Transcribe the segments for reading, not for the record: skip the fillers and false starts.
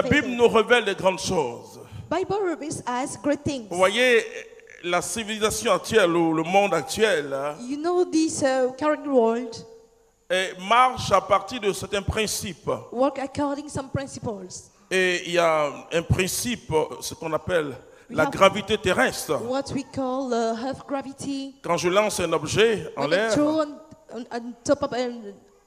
La Bible nous révèle de grandes choses. Bible reveals us great things. Vous voyez, la civilisation actuelle ou le monde actuel You know this current world marche à partir de certains principes. work according some principles. Et il y a un principe, ce qu'on appelle la have- gravité terrestre. What we call Earth gravity. Quand je lance un objet en When I l'air, throw on top of an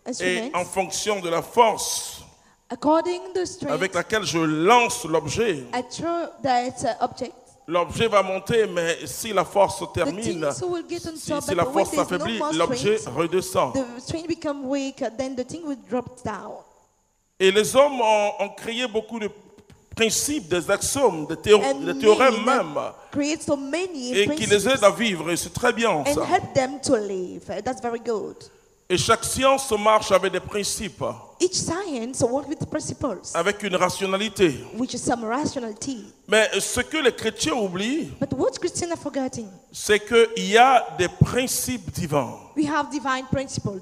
et instrument, en fonction de la force according to the strength, avec laquelle je lance l'objet, I throw that object. l'objet va monter, mais si la force se The termine, thing will get on si top, la but when force there's no s'affaiblit, more l'objet strength, redescend. the strength become weak, then the thing will drop down. Et les hommes ont créé beaucoup de principes, des axiomes, des And théorèmes men même, create so many et qui les aident principles à vivre, et c'est très bien and ça. help them to live. That's very good. Et chaque science marche avec des principes, Each science works with principles, avec une rationalité. which is some rationality. Mais ce que les chrétiens oublient, But what Christians are forgetting, c'est qu'il y a des principes divins. we have divine principles.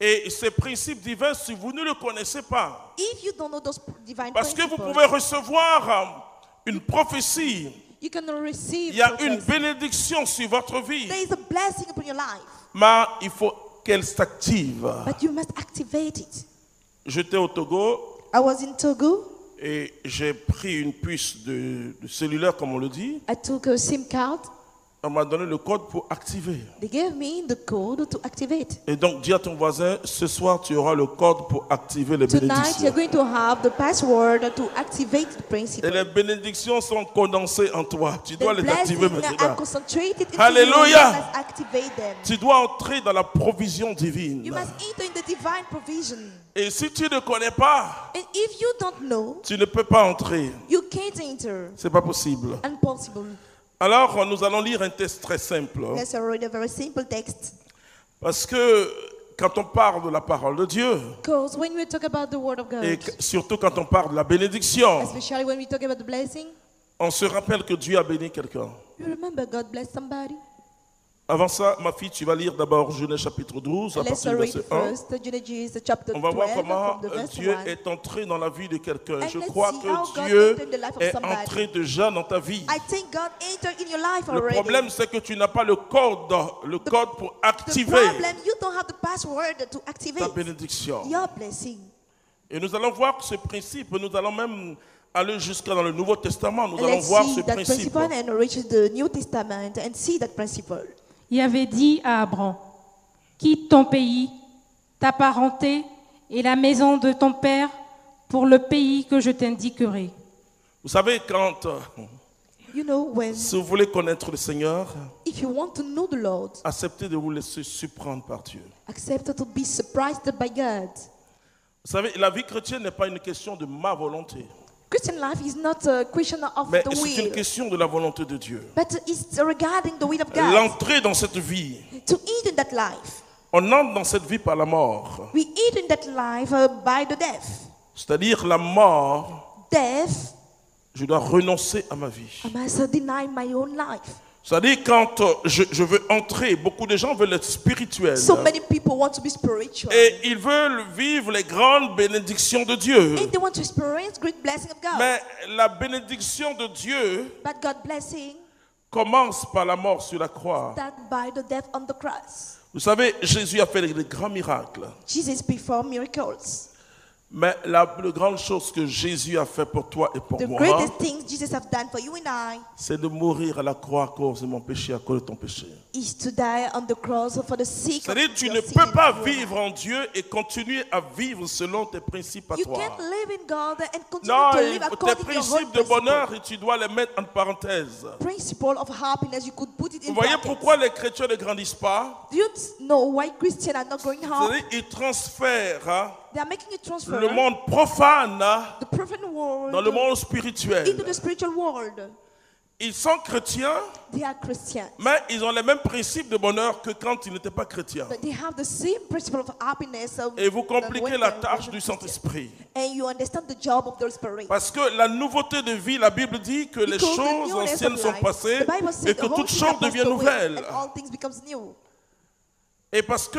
Et ces principes divins, si vous ne les connaissez pas, If you don't know those divine parce que vous principles, pouvez recevoir une prophétie, you can receive il y a une prophecy. bénédiction sur votre vie, There is a blessing upon your life, mais il faut qu'elle s'active. but you must activate it. J'étais au Togo I was in Togo. et j'ai pris une puce de cellulaire, comme on le dit. I took a SIM card. On m'a donné le code pour activer. They gave me the code to activate. Et donc, dis à ton voisin, ce soir, tu auras le code pour activer les Tonight, you're bénédictions. going to have the password to activate the Et principle. les bénédictions sont condensées en toi. Tu dois The les activer blessings are maintenant. concentrated into Hallelujah. you. You must activate them. Tu dois entrer dans la provision You divine. must enter in the divine provision. Et si tu ne connais pas, And if you don't know, tu ne peux pas entrer. you can't enter. C'est pas possible. Impossible. Alors, nous allons lire un texte très simple. Let's read a very simple text. Parce que quand on parle de la parole de Dieu, Because when we talk about the word of et God, surtout quand on parle de la bénédiction, especially when we talk about the blessing, on se rappelle que Dieu a béni quelqu'un. you remember God bless somebody. Avant ça, ma fille, tu vas lire d'abord Genèse chapitre 12, à Let's partir du read verset 1. first Genesis chapter On va voir 12 comment from the verse Dieu 1. est entré dans la vie de quelqu'un. And Je let's crois see how que God Dieu entered the life of est somebody. entré déjà dans ta vie. I think God entered in your life Le already. problème, c'est que tu n'as pas le code pour The activer problem, you don't have the password to ta activate bénédiction. your blessing. Et nous allons voir ce principe. Nous allons même aller jusqu'à dans le Nouveau Testament. Nous allons Let's voir see ce that principe. principle and reach the New Testament and see that principle. Il avait dit à Abraham, quitte ton pays, ta parenté et la maison de ton père pour le pays que je t'indiquerai. Vous savez, quand You know, when si vous voulez connaître le Seigneur, if you want to know the Lord, acceptez de vous laisser surprendre par Dieu. accept to be surprised by God. Vous savez, la vie chrétienne n'est pas une question de ma volonté, Christian life is not a question of mais the c'est une will, question de la volonté de Dieu. but it's regarding the will of God. L'entrée dans cette vie, To eat in that life, on entre dans cette vie par la mort. we eat in that life by the death. C'est-à-dire la mort, Death, je dois renoncer à ma vie. I must deny my own life. C'est-à-dire quand je veux entrer, beaucoup de gens veulent être spirituels. So many people want to be spiritual. Et ils veulent vivre les grandes bénédictions de Dieu. And they want to experience great blessing of God. Mais la bénédiction de Dieu But God blessing commence par la mort sur la croix. that by the death on the cross. Vous savez, Jésus a fait des grands miracles. Jesus performed miracles. Mais la plus grande chose que Jésus a fait pour toi et pour The moi, greatest things Jesus have done for you and I c'est de mourir à la croix à cause de mon péché, à cause de ton péché. is to die on the cross for the sake of C'est-à-dire que tu your ne sin peux pas and your vivre en Dieu et continuer à vivre selon tes principes à You toi. can't live in God and continue Non, to live tes according to your own principes de principle. bonheur, tu dois les mettre en parenthèse. Principle of happiness, you could put it in Vous voyez brackets. pourquoi les chrétiens ne grandissent pas? Do you know why Christians are not going home? C'est-à-dire qu'ils transfèrent They are making a transfer le monde profane the prophet world dans le monde spirituel. into the spiritual world. Ils sont chrétiens, They are Christians, mais ils ont les mêmes principes de bonheur que quand ils n'étaient pas chrétiens. but they have the same principle of happiness. Et vous than compliquez when la they tâche were du Christians. Saint-Esprit. And you understand the job of the Spirit. Parce que la nouveauté de vie, la Bible dit que les Because the choses newness anciennes of sont life, passées the Bible says et the que whole toutes thing choses has passed deviennent away nouvelles. and all things becomes new. Et parce que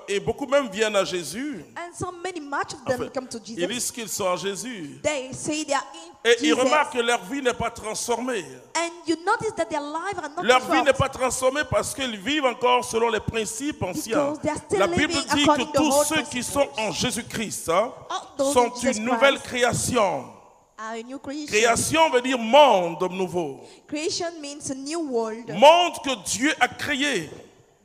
et beaucoup même viennent à Jésus, And so much of en them fait, come to ils Jesus. disent qu'ils sont en Jésus. They say they are in Et ils Jesus. remarquent que leur vie n'est pas transformée. And you notice that their lives are not Leur vie n'est transformed pas transformée parce qu'ils vivent encore selon les principes anciens. because they are still La Bible living dit according que to tous old ceux qui principles. sont en Jésus-Christ hein, All those sont in Jesus une nouvelle Christ création. are a new creation. Création veut dire monde nouveau. Creation means a new world. Monde que Dieu a créé.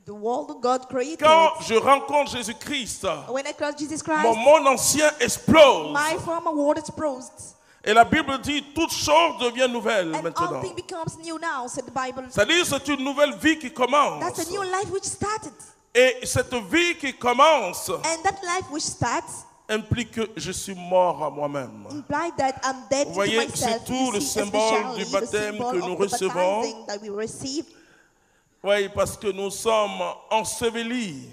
The world God created. Quand je rencontre Jésus-Christ, When I cross Jesus mon Christ, monde ancien explose. my former world is exposed. Et la Bible dit toute chose devient nouvelle And maintenant. all things becomes new now, said the Bible. C'est-à-dire c'est une nouvelle vie qui commence. That's a new life which started. Et cette vie qui commence And that life which starts implique que je suis mort à moi-même. implies that I'm dead Vous to voyez, myself. c'est tout You le see, symbole especially du the baptême symbol que of nous the recevons. baptizing that we receive, Oui, parce que nous sommes ensevelis.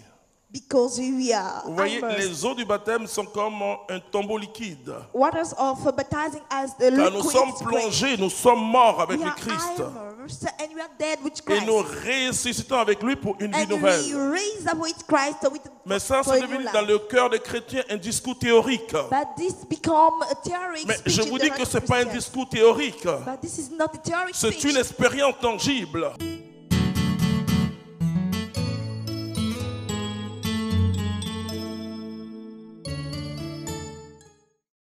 because we are Vous voyez, immersed. les eaux du baptême sont comme un tombeau liquide. Waters of baptizing as the Quand nous liquid sommes spring. plongés, nous sommes morts avec We le are Christ. immersed and we are dead with Et Christ. nous ressuscitons avec lui pour une vie And we nouvelle. raise up with Christ with Mais ça, for c'est a new devenu life. dans le cœur des chrétiens un discours théorique. But this become a theory Mais speech je in vous the dis heart que of ce n'est pas un Christians. discours théorique. But this is not a theory C'est speech. une expérience tangible.